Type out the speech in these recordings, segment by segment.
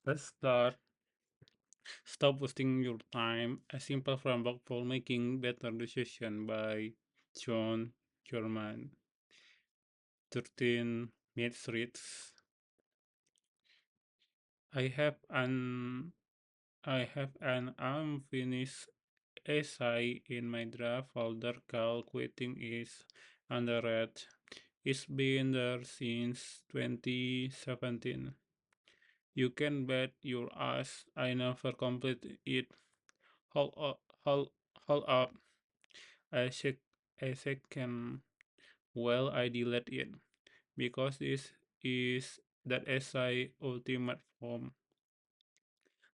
Let's start. Stop wasting your time. A simple framework for making better decisions by John German. 13 minutes reads. I have an I have an unfinished essay in my draft folder called Quitting is Underrated. It's been there since 2017. You can bet your ass I never complete it. Hold up, hold up. I shake, I second. Well, I delete it because this is that essay ultimate form.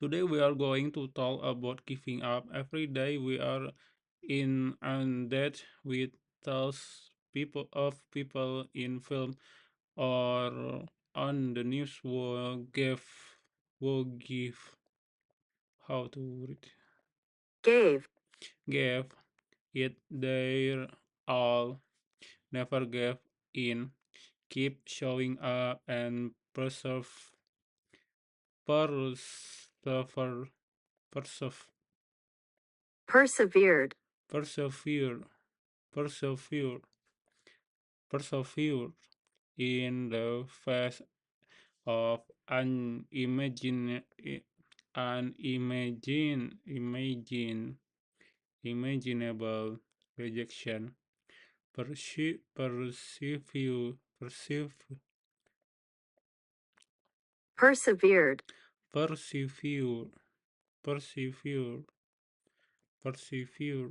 Today we are going to talk about giving up. Every day we are in and that we tells people in film or on the news will give how to read Gave. gave it their all, never gave in, keep showing up and persever, persever, Persevered. persevere, persevere, persevere in the face of unimaginable rejection. Persevered. Persevere, persevere, persevere.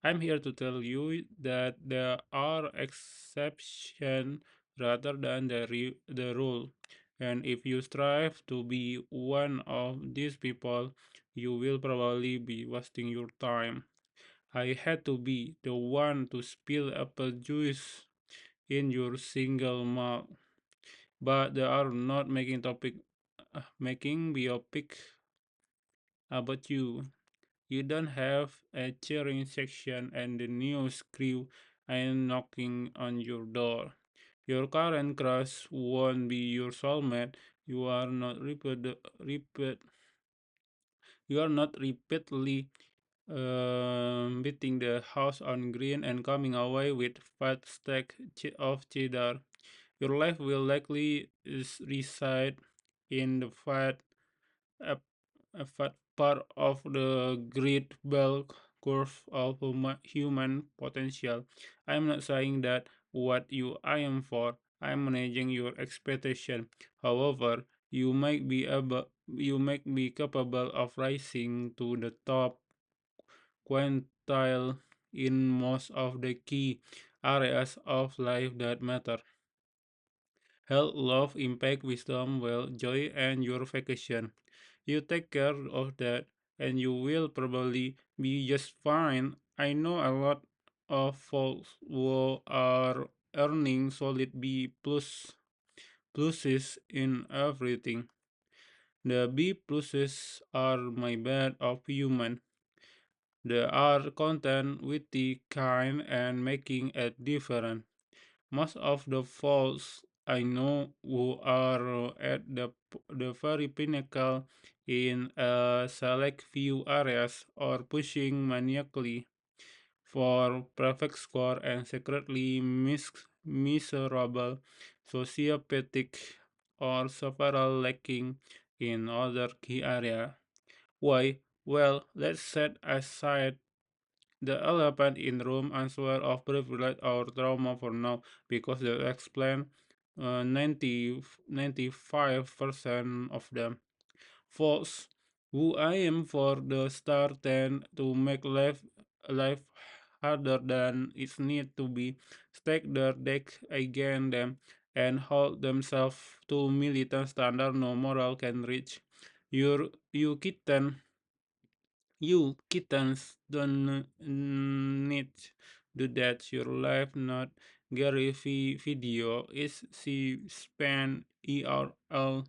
I'm here to tell you that there are exceptions rather than the rule. And if you strive to be one of these people, you will probably be wasting your time. I had to be the one to spill apple juice in your single mouth. But they are not making biopic about you. You don't have a cheering section and the news crew ain't knocking on your door. Your current crush won't be your soulmate. You are not repeatedly beating the house on green and coming away with fat stack of cheddar. Your life will likely reside in the a, a fat part of the great bell curve of human potential. I'm not saying that what you aim for. I'm managing your expectation. However, you might be capable of rising to the top quintile in most of the key areas of life that matter: health, love, impact, wisdom, wealth, joy, and your vacation. You take care of that, and you will probably be just fine. I know a lot of folks who are earning solid pluses in everything. The B pluses are my bad of human. They are content, witty, kind, and making a difference. Most of the folks I know who are at the very pinnacle in a select few areas are pushing maniacally for perfect score and secretly miserable, sociopathic, or several lacking in other key area. Why? Well, let's set aside the elephant in room answer of privilege or trauma for now because they explain 95% of them. False. Who I am for the star tend to make life harder than it need to be, stack their deck against them, and hold themselves to militant standard no moral can reach. You kitten you kittens don't need do that. Your life not Gary video is she spend ERL.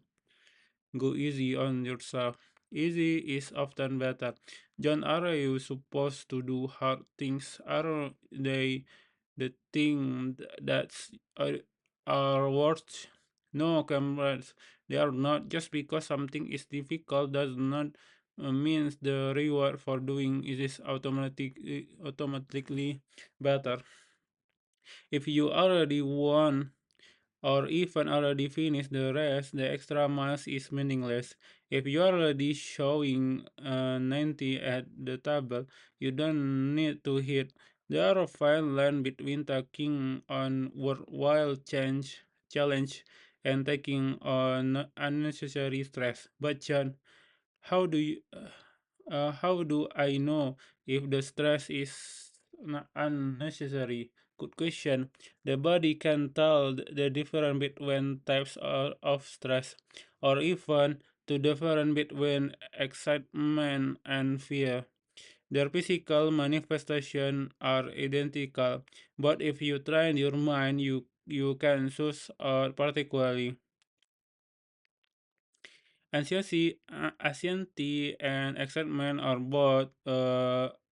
Go easy on yourself. Easy is often better. John, are you supposed to do hard things? Are they the thing that's are worth? No, comrades, they are not. Just because something is difficult does not means the reward for doing it is automatically better. If you already won or even already finished the race, the extra miles is meaningless. If you are already showing 90 at the table, you don't need to hit. There are a fine line between taking on worthwhile challenge and taking on unnecessary stress. But John, how do you how do I know if the stress is unnecessary? Good question. The body can tell the difference between types of stress, or even the difference between excitement and fear. Their physical manifestations are identical, but if you train your mind, you can choose particularly. Anxiety and excitement are both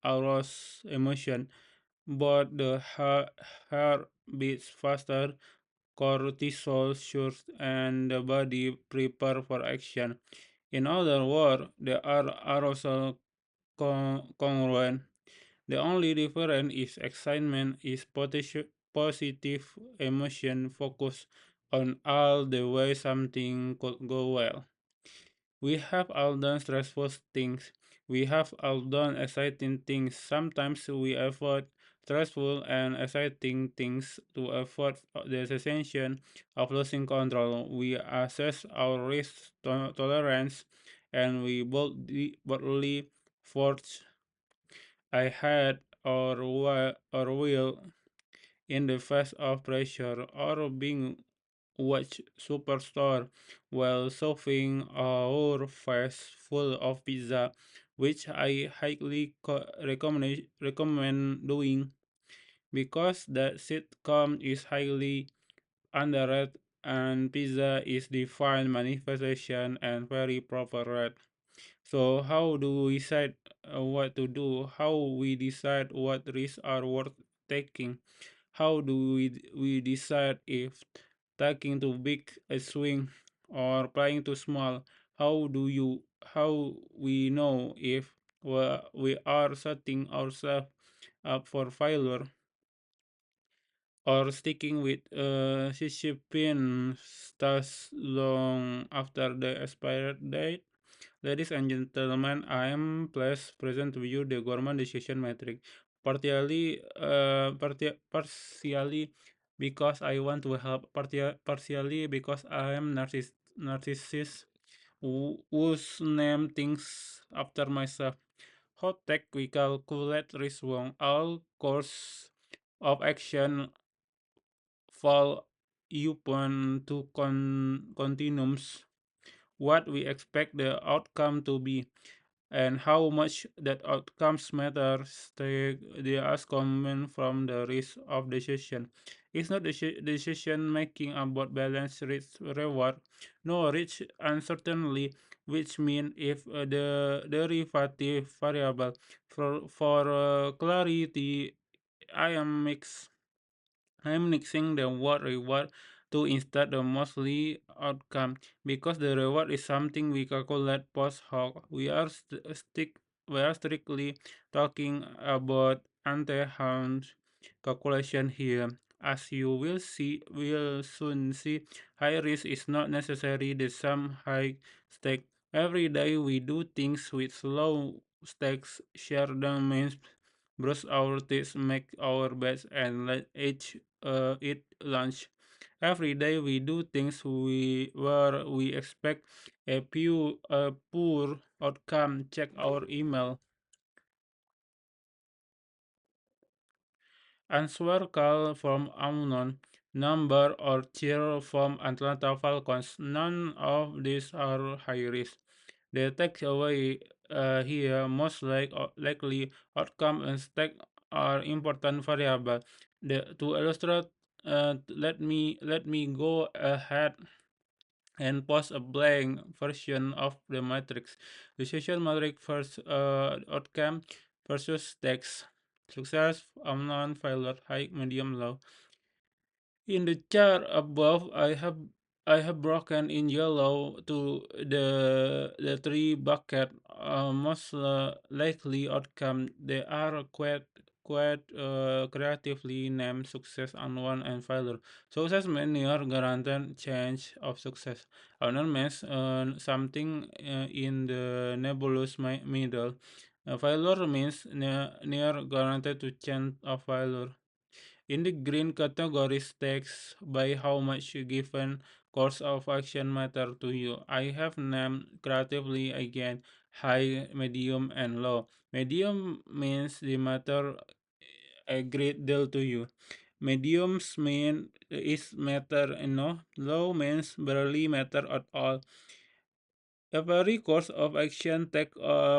arouse emotion, but the heart beats faster, cortisol shoots, and the body prepare for action. In other words, they are arousal congruent. The only difference is excitement is positive emotion focus on all the way something could go well. We have all done stressful things. We have all done exciting things. Sometimes we avoid stressful and exciting things to avoid the sensation of losing control. We assess our risk tolerance and we boldly forge ahead or will in the face of pressure or being watch superstore while solving our face full of pizza, which I highly recommend doing because the sitcom is highly underrated and pizza is divine manifestation and very proper red. So how do we decide what to do? How we decide what risks are worth taking? How do we decide if taking too big a swing or playing too small? How we know if we are setting ourselves up for failure or sticking with shipping stars long after the expired date? Ladies and gentlemen, I am pleased to present to you the Gorman decision matrix. Partially because I want to help, partially because I am narcissist whose name things after myself. How tech we calculate risk wrong. All course of action fall upon to continuums what we expect the outcome to be and how much that outcomes matters they as comment from the risk of decision. It's not decision making about balance risk reward, no risk uncertainly, which mean if the derivative variable for clarity I am mixed I'm mixing the word reward to instead the mostly outcome because the reward is something we calculate post hoc. We are strictly talking about ante calculation here. As you will soon see, high risk is not necessarily the same high stake. Every day we do things with low stakes, share them means brush our teeth, make our beds, and let each eat lunch. Every day we do things where we expect a poor outcome. Check our email. Answer call from unknown number or cheer from Atlanta Falcons. None of these are high risk. The takeaway here most likely outcome and stake are important variable. To illustrate, let me go ahead and post a blank version of the matrix. Decision matrix first outcome versus text. Success, unknown, failure, high, medium, low. In the chart above, I have I have broken in yellow to the three bucket. Most likely outcome. They are quite creatively named success, unknown, and failure. Success means near guaranteed change of success. Unknown means something in the nebulous middle. Failure means near guaranteed to change of failure. In the green category stakes by how much given course of action matter to you. I have named creatively again high, medium, and low. Medium means they matter a great deal to you. Mediums mean is matter enough. Low means barely matter at all. Every course of action take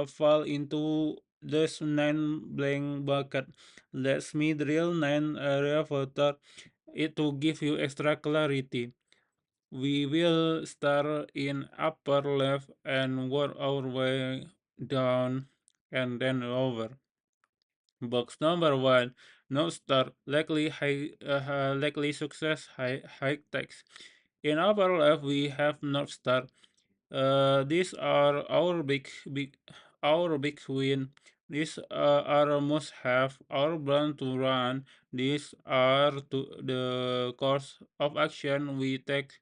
fall into this nine blank bucket. Let me drill nine area filter it to give you extra clarity. We will start in upper left and work our way down and then over. Box number one, no start, likely success, high text. In upper left, we have North Star. These are our big win. These are must have our brand to run. These are to the course of action we take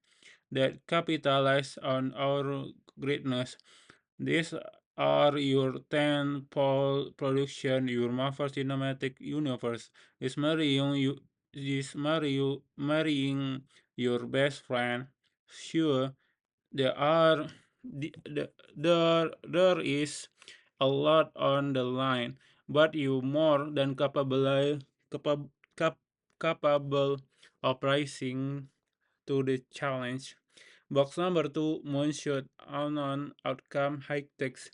that capitalize on our greatness. These are your 10 pole production, your Marvel Cinematic Universe. Is marrying you is marrying your best friend. Sure, there are there is a lot on the line, but you more than capable cap, capable of rising to the challenge. Box number 2, moonshot, unknown outcome, high text.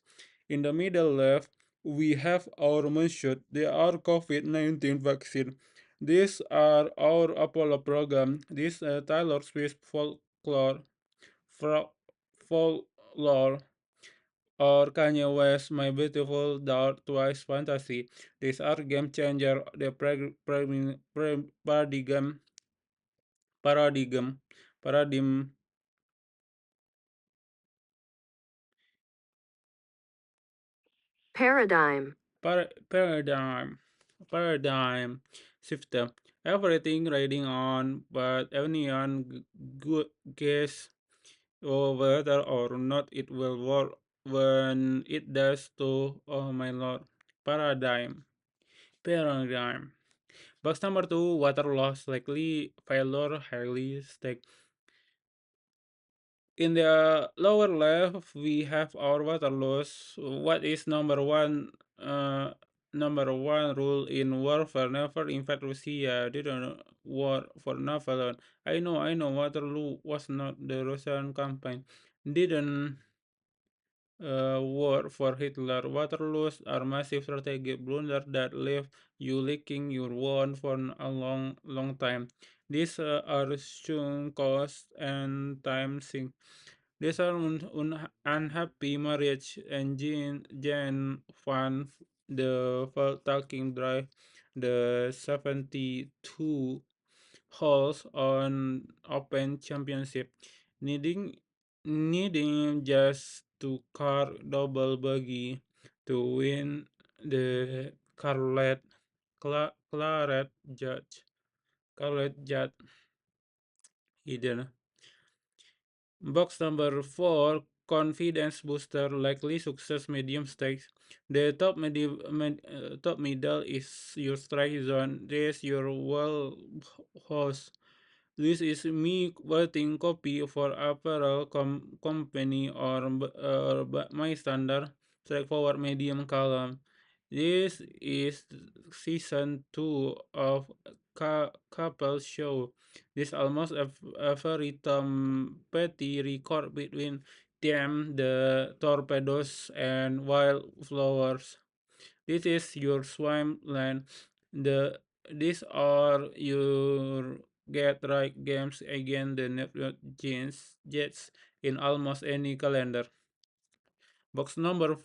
In the middle left, we have our moonshot. They are COVID-19 vaccine. These are our Apollo program. This Taylor Swift fro- folklore, or Kanye West, My Beautiful Dark Twice Fantasy. These are game changer. The paradigm, paradigm Paradigm. paradigm shifter. Everything riding on, but anyone guess whether or not it will work when it does to, oh my lord. Paradigm paradigm Box number 2, water loss, likely failure, highly stake. In the lower left, we have our water loss. What is number one rule in warfare? Never invade Russia. Didn't war for Napoleon. I know. Waterloo was not the Russian campaign. Didn't war for Hitler. Waterloos are massive strategic blunder that leave you licking your wound for a long, long time. These are sunk cost and time sink. These are unhappy marriage and Jane Fan, the talking drive, the 72 holes on Open Championship, needing needing just to car double buggy to win the Claret Judge. Claret Judge hidden. Box number 4, confidence booster, likely success, medium stakes. The top middle is your strike zone. This your well host. This is me writing copy for apparel company or my standard straightforward medium column. This is season 2 of Couple Show. This almost a very Tom Petty record between them, the torpedoes and wildflowers. This is your swampland. The these are your get right games against the Neptune Jets in almost any calendar. Box number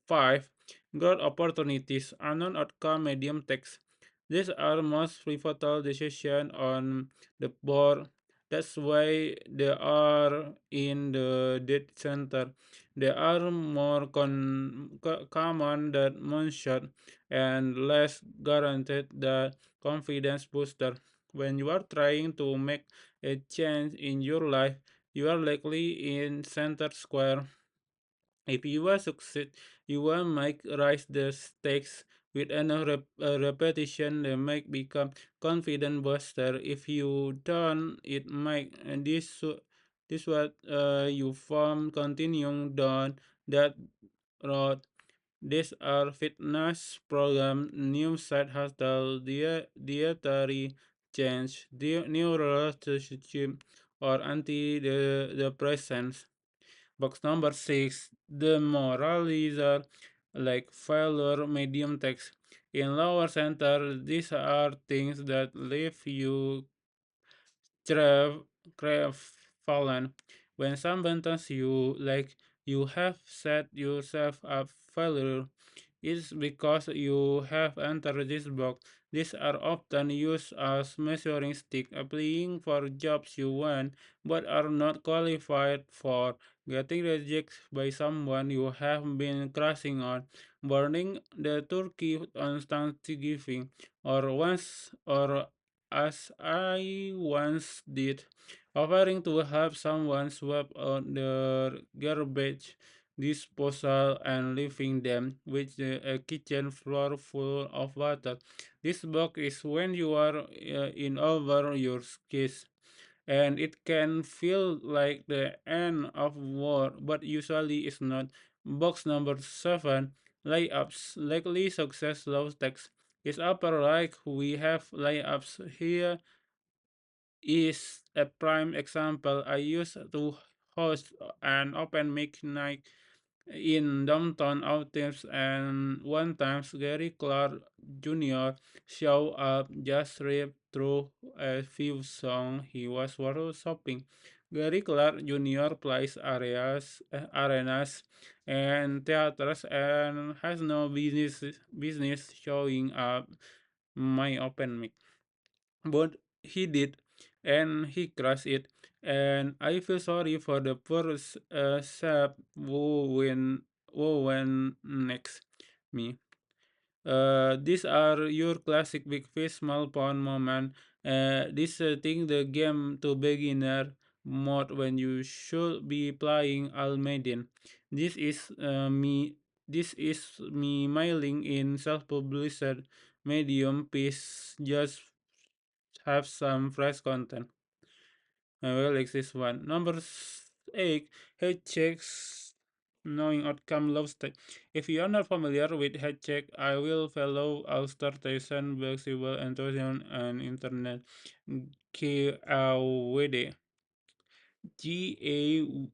5, growth opportunities, unknown outcome, medium text. These are most pivotal decisions on the board. That's why they are in the dead center. They are more common than moonshot and less guaranteed than confidence booster. When you are trying to make a change in your life, you are likely in center square. If you will succeed, you will make rise the stakes with enough repetition. They might become confident booster. If you don't, it might this what you form continuing down that road. These are fitness program, new side hustle, dietary change, new relationship, or antidepressants. Box number 6, the moralizer like failure medium text. In lower center, these are things that leave you crave, fallen. When someone tells you like you have set yourself up failure, it's because you have entered this box. These are often used as measuring stick, applying for jobs you want but are not qualified for, getting rejected by someone you have been crushing on, burning the turkey on Thanksgiving, or as I once did, offering to help someone swap out their garbage disposal and leaving them with a kitchen floor full of water. This box is when you are in over your skis, and it can feel like the end of war, but usually it's not. Box number 7, layups, likely success low text. Is upper right. We have layups here is a prime example. I used to host an open mic night in downtown Athens, and one time Gary Clark Jr. showed up, just ripped through a few songs he was workshopping. Gary Clark Jr. plays arenas and theaters and has no business showing up my open mic, but he did, and he crushed it. And I feel sorry for the poor sap who went next me. These are your classic big fish small pond moment. This setting the game to beginner mode when you should be playing Almaden. This is me. This is me mailing in self-published medium piece. Just have some fresh content. Well, exist one. Number 8, head checks, knowing outcome low stake. If you are not familiar with head check, I will follow Austartation, flexible enthusiasm, and internet KAWD. GAWD.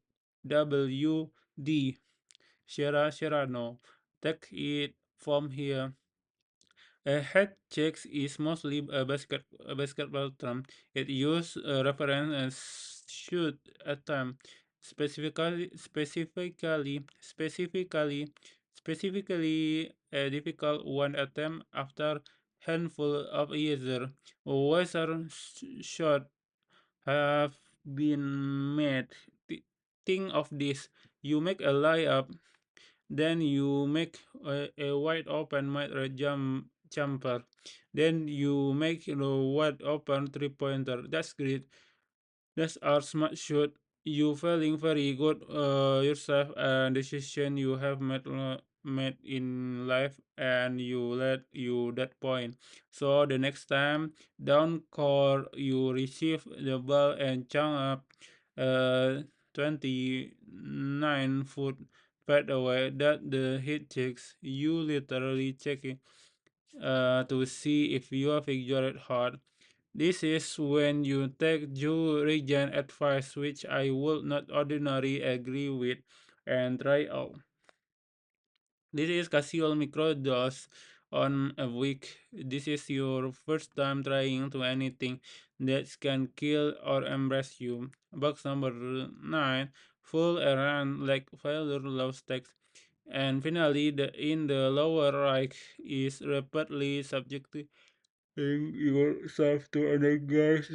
Serrano. Take it from here. A head check is mostly a basketball term. It uses a reference and shoot attempt, specifically a difficult one attempt after handful of years. Whether shot have been made. Think of this: you make a layup, then you make a wide open mid-range jumper. Then you make a wide open three-pointer. That's great. That's our smart shot. You feeling very good yourself and decision you have made in life, and you let you that point. So the next time down call you receive the ball and chunk up 29 foot fade away that the hit checks, you literally check it to see if you have figured it hard. This is when you take Joe Regen advice, which I would not ordinarily agree with, and try out. This is casual microdose on a week. This is your first time trying to anything that can kill or embrace you. Box number 9, full around like failure low stakes. And finally, in the lower right is repeatedly subjecting yourself to another guys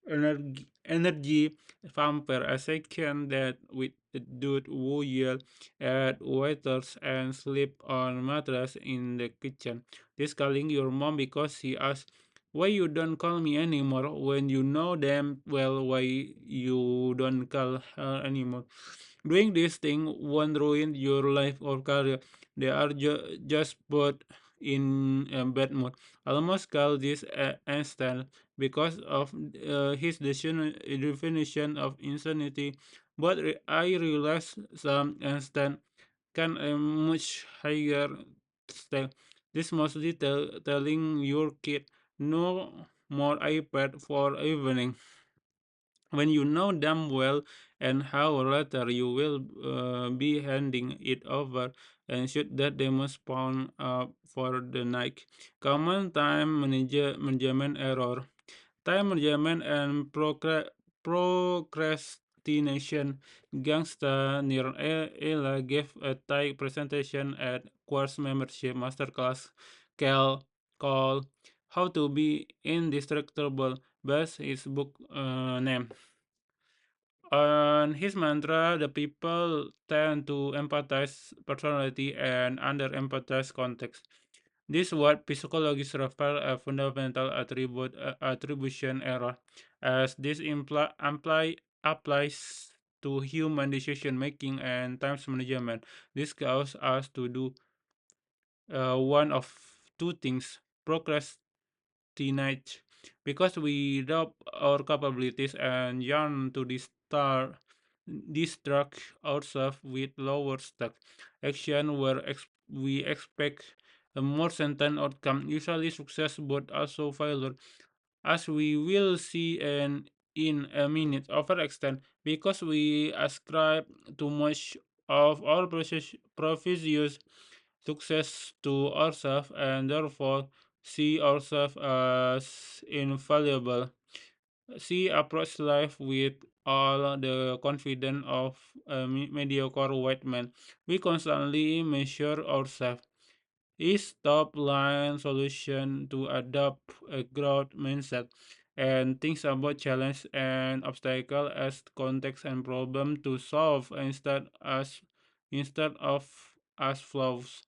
energy vampire, a second that with the dude who yell at waiters and sleep on mattress in the kitchen. This calling your mom because she asks why you don't call me anymore when you know damn well why you don't call her anymore. Doing this thing won't ruin your life or career. They are just both in a bad mood. I almost call this instant because of his definition of insanity, but I realize some instant can a much higher style. This mostly telling your kid no more iPad for evening when you know damn well and how later you will be handing it over and should that demo spawn up for the night. Common time management error. Time management and procrastination. Gangsta near Ella gave a Thai presentation at course membership masterclass called How to Be Indestructible. Best his book name. On his mantra, the people tend to empathize personality and under empathize context. This is what psychologists refer a fundamental attribution error, as this applies to human decision making and time management. This causes us to do one of two things: procrastinate because we doubt our capabilities and yearn to distract ourselves with lower stakes action where we expect a more certain outcome, usually success but also failure, as we will see in a minute. Overextend because we ascribe too much of our previous success to ourselves and therefore see ourselves as infallible. She approached life with all the confidence of a mediocre white man. We constantly measure ourselves. Is top line solution to adopt a growth mindset and think about challenge and obstacle as context and problem to solve instead of as flaws.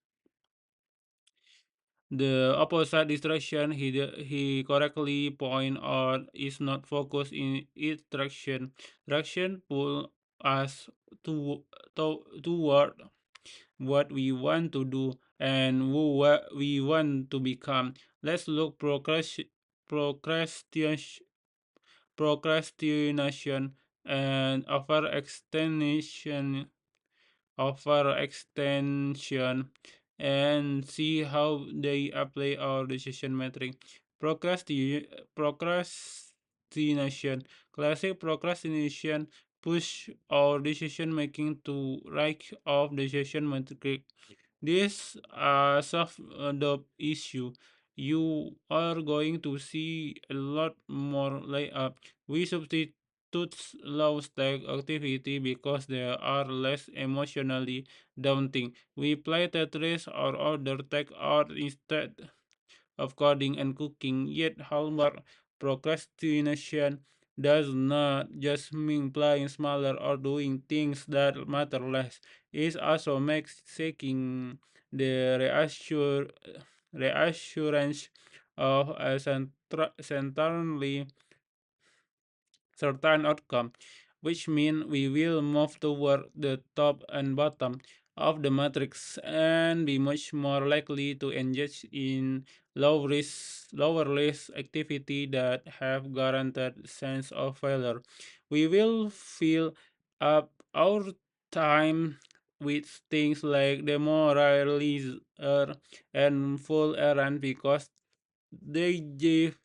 The opposite distraction he correctly point out is not focus in its direction. Direction pull us toward what we want to do and we want to become. Let's look procrastination, procrastination and overextension and see how they apply our decision matrix. Procrastination. Classic procrastination push our decision making to right of decision matrix. This self-adopt issue you are going to see a lot more later. We substitute low stake activity because they are less emotionally daunting. We play Tetris or order take out instead of coding and cooking. Yet, Hallmark procrastination does not just mean playing smaller or doing things that matter less. It also makes seeking the reassurance of a centrally certain outcome, which mean we will move toward the top and bottom of the matrix and be much more likely to engage in lower risk activity that have guaranteed sense of failure. We will fill up our time with things like demoralizer and full errand because they give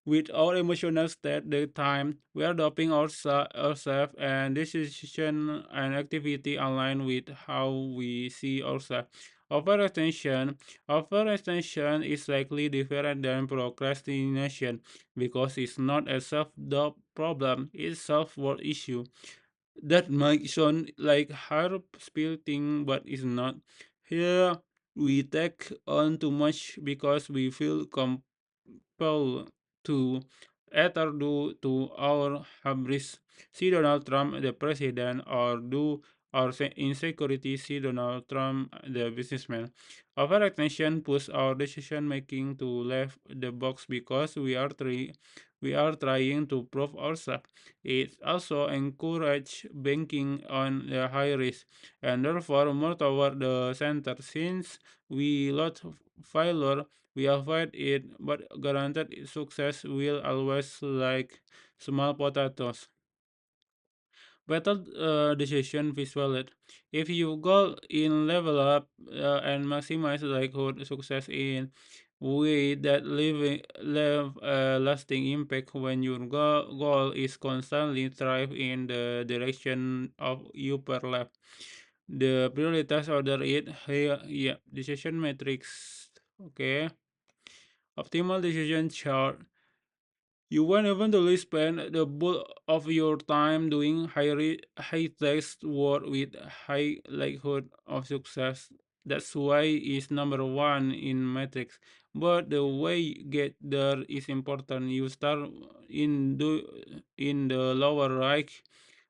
with our emotional state, the time we are doping ourselves and decision and activity align with how we see ourselves. Overextension. Overextension is likely different than procrastination because it's not a self-doubt problem, it's self-worth issue. That might sound like harp splitting, but it's not. Here we take on too much because we feel compelled to, either due to our hubris, see Donald Trump the president, or due our insecurity, see Donald Trump the businessman. Overextension push our decision making to left the box because we are trying to prove ourselves. It also encourage banking on the high risk and therefore more toward the center since we lot failure we avoid it, but guaranteed success will always like small potatoes. Better decision visual. If you go in level up and maximize likelihood success in way that leave a lasting impact when your goal is constantly thrive in the direction of upper left. The prioritas order it here, yeah, decision matrix. Okay, optimal decision chart. You won't eventually spend the bulk of your time doing high text work with high likelihood of success. That's why it's number one in metrics. But the way you get there is important. You start in the in the lower right,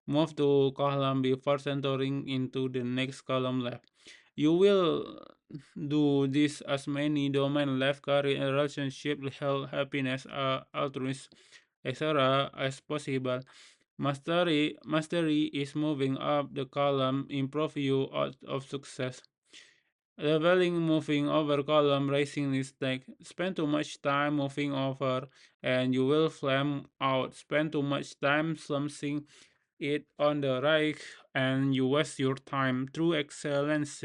move to column before entering into the next column left. You will do this as many domain left career relationship health happiness altruism etc as possible. Mastery is moving up the column improve you out of success. Leveling moving over column raising mistake. Spend too much time moving over and you will flame out. Spend too much time something it on the right and you waste your time. True excellence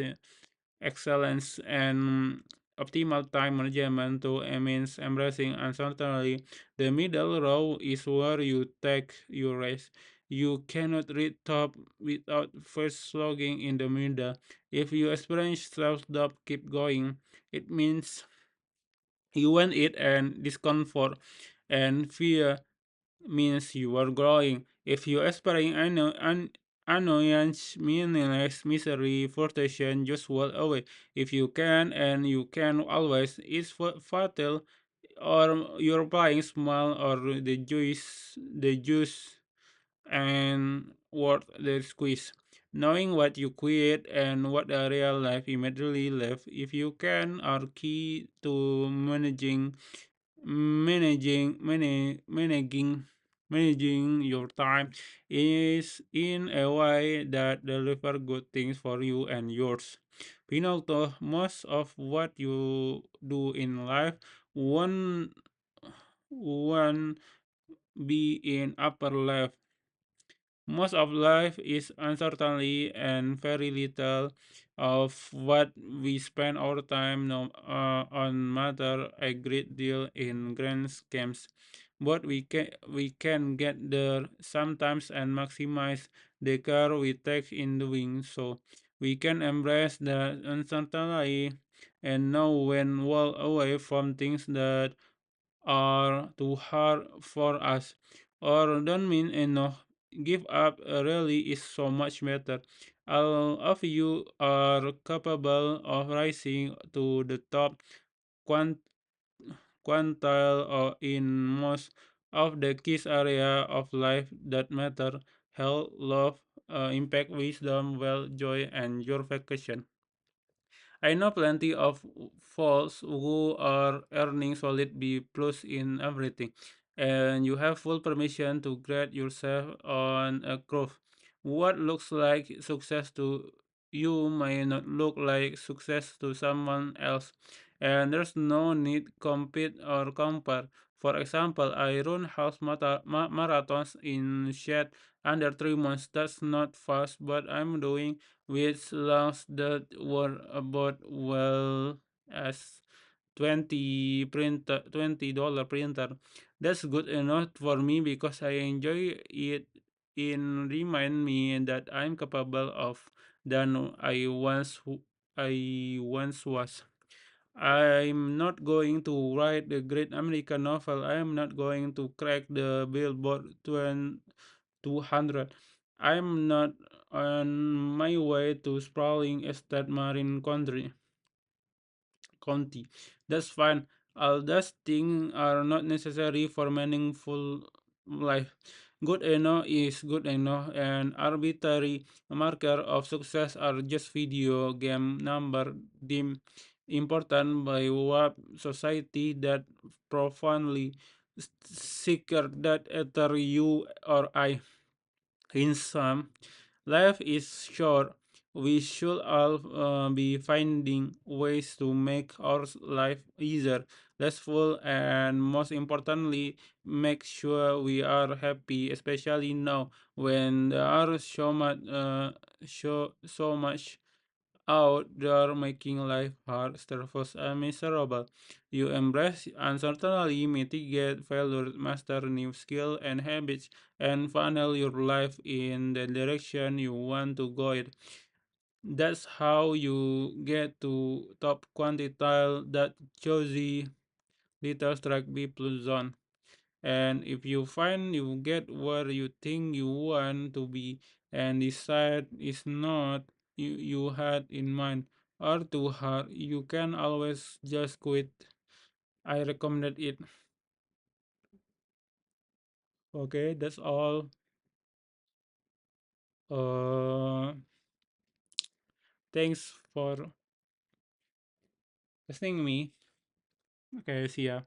and optimal time management to means embracing uncertainty. The middle row is where you take your race. You cannot read top without first logging in the middle. If you experience self-doubt, keep going. It means you want it and discomfort and fear means you are growing. If you experience annoyance, meaningless misery, frustration, just walk away. If you can, and you can always, it's fatal, or you're playing small, or the juice and worth the squeeze. Knowing what you create and what the real life immediately left, if you can, are key to managing your time is in a way that deliver good things for you and yours. Pinalto, most of what you do in life won't won't be in upper left. Most of life is uncertainty, and very little of what we spend our time on matter a great deal in grand schemes. But we can get there sometimes and maximize the care we take in doing so. We can embrace the uncertainty and know when walk away from things that are too hard for us or don't mean enough. Give up really is so much better. All of you are capable of rising to the top quant- quantile or in most of the key area of life that matter health, love, impact, wisdom, wealth, joy, and your vacation. I know plenty of folks who are earning solid B plus in everything, and you have full permission to grade yourself on a curve. What looks like success to you may not look like success to someone else, and there's no need compete or compare. For example, I run half marathons in shed under 3 months. That's not fast, but I'm doing which lungs that were about well as 20 dollar printer. That's good enough for me because I enjoy it in remind me that I'm capable of than I once was. I'm not going to write the great American novel. I am not going to crack the Billboard 200. I'm not on my way to sprawling estate Marine County. That's fine. All those things are not necessary for meaningful life. Good enough is good enough, and arbitrary marker of success are just video game number deemed important by what society that profoundly seeker that either you or I. In sum, life is short. We should all be finding ways to make our life easier, less full, and most importantly, make sure we are happy, especially now when there are so much out there making life hard, stressful, and miserable. You embrace uncertainty, mitigate failure, master new skill and habits, and funnel your life in the direction you want to go. That's how you get to top quantile that choosy little rugby plus zone. And if you find you get where you think you want to be and decide it's not you had in mind or too hard, you can always just quit. I recommended it. Okay, that's all. Uh, Thanks for listening me. Okay, see ya.